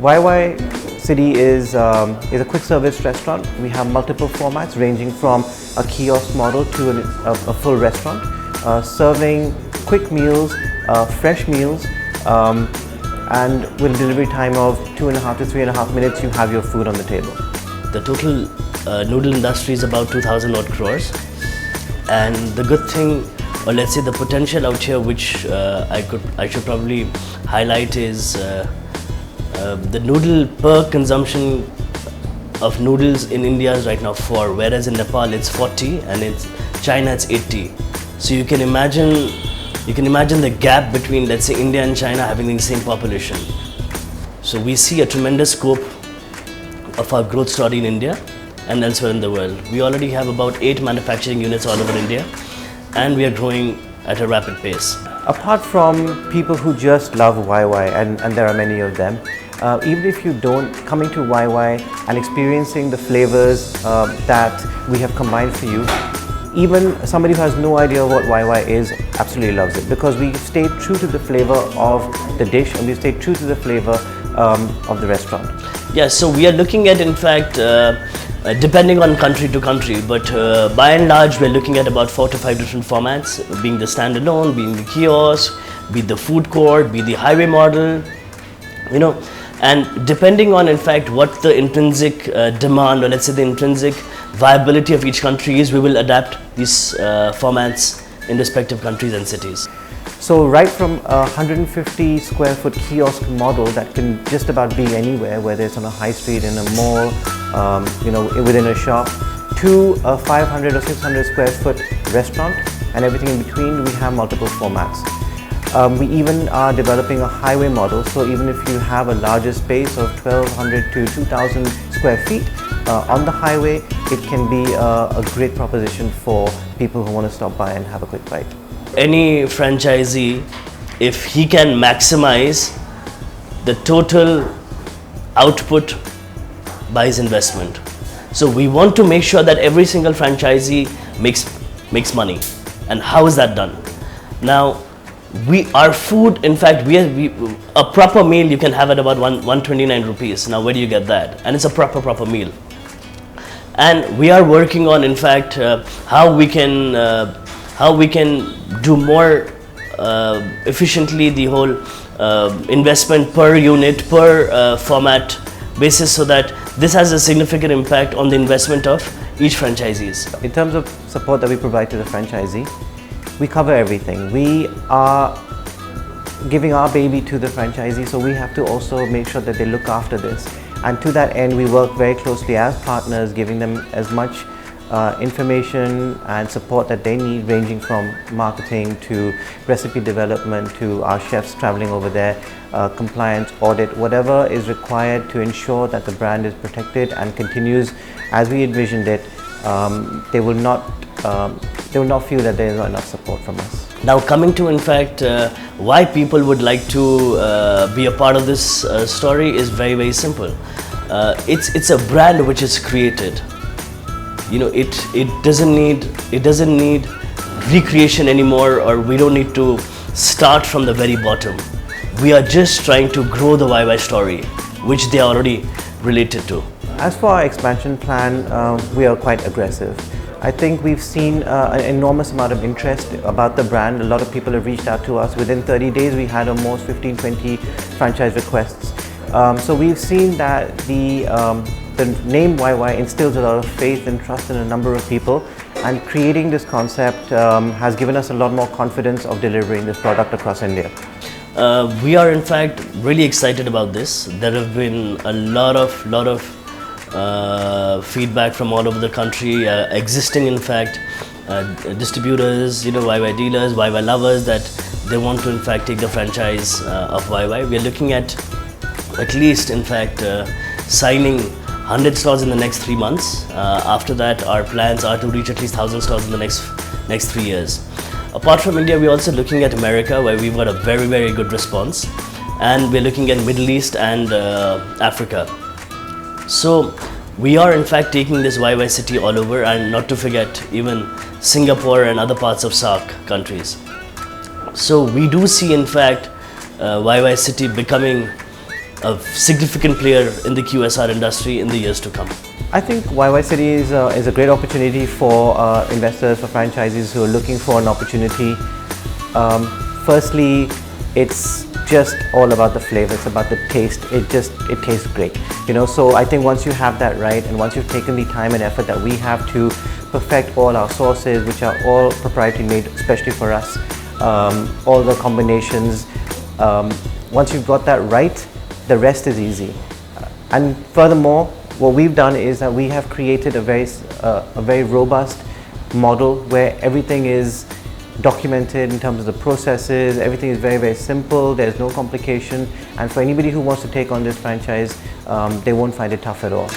Wai Wai City is a quick service restaurant. We have multiple formats ranging from a kiosk model to a full restaurant, serving quick meals, fresh meals, and with a delivery time of 2.5 to 3.5 minutes, you have your food on the table. The total noodle industry is about 2,000 odd crores, and the good thing, or let's say the potential out here, which I should probably highlight, is the noodle per consumption of noodles in India is right now 4, whereas in Nepal it's 40 and in China it's 80. So you can imagine the gap between, let's say, India and China having the same population. So we see a tremendous scope of our growth story in India and elsewhere in the world. We already have about 8 manufacturing units all over India, and we are growing at a rapid pace. Apart from people who just love Wai Wai, and there are many of them, even if you don't, coming to Wai Wai and experiencing the flavors that we have combined for you, even somebody who has no idea what Wai Wai is absolutely loves it, because we stayed true to the flavor of the dish and we stayed true to the flavor of the restaurant. Yeah, so we are looking at, in fact, depending on country to country, but by and large we're looking at about 4 to 5 different formats, being the standalone, being the kiosk, be the food court, be the highway model, you know, and depending on, in fact, what the intrinsic demand, or let's say the intrinsic viability of each country is, we will adapt these formats in respective countries and cities. So right from a 150 square foot kiosk model that can just about be anywhere, whether it's on a high street, in a mall, within a shop, to a 500 or 600 square foot restaurant and everything in between, we have multiple formats. We even are developing a highway model, so even if you have a larger space of 1,200 to 2,000 square feet on the highway, it can be a great proposition for people who want to stop by and have a quick bite. Any franchisee, if he can maximize the total output by his investment. So we want to make sure that every single franchisee makes money. And how is that done? Now, our food, in fact, a proper meal you can have at about 129 rupees. Now, where do you get that? And it's a proper meal. And we are working on, in fact, how we can do more efficiently the whole investment per unit, per format basis, so that this has a significant impact on the investment of each franchisees. In terms of support that we provide to the franchisee, we cover everything. We are giving our baby to the franchisee, so we have to also make sure that they look after this. And to that end, we work very closely as partners, giving them as much information and support that they need, ranging from marketing to recipe development to our chefs traveling over there, compliance, audit, whatever is required to ensure that the brand is protected and continues as we envisioned it. They will not feel that there is not enough support from us. Now, coming to, in fact, why people would like to be a part of this story is very, very simple. It's a brand which is created. You know, it doesn't need recreation anymore, or we don't need to start from the very bottom. We are just trying to grow the Wai Wai story, which they are already related to. As for our expansion plan, we are quite aggressive. I think we've seen an enormous amount of interest about the brand. A lot of people have reached out to us. Within 30 days, we had almost 15-20 franchise requests. So we've seen that the name Wai Wai instills a lot of faith and trust in a number of people, and creating this concept has given us a lot more confidence of delivering this product across India. We are, in fact, really excited about this. There have been a lot of feedback from all over the country, existing, in fact, distributors, Wai Wai dealers, Wai Wai lovers, that they want to, in fact, take the franchise of Wai Wai. We are looking at least, in fact, signing 100 stores in the next 3 months. After that, our plans are to reach at least 1,000 stores in the next 3 years. Apart from India, we're also looking at America, where we've got a very, very good response, and we're looking at Middle East and Africa. So we are, in fact, taking this Wai Wai City all over, and not to forget even Singapore and other parts of SAARC countries. So we do see, in fact, Wai Wai City becoming a significant player in the QSR industry in the years to come? I think Wai Wai City is a great opportunity for investors, for franchisees who are looking for an opportunity. Firstly, it's just all about the flavor, it's about the taste. It tastes great, you know. So I think once you have that right, and once you've taken the time and effort that we have to perfect all our sauces, which are all proprietary made especially for us, all the combinations, once you've got that right, the rest is easy. And furthermore, what we've done is that we have created a very robust model where everything is documented in terms of the processes. Everything is very, very simple. There's no complication, and for anybody who wants to take on this franchise, they won't find it tough at all.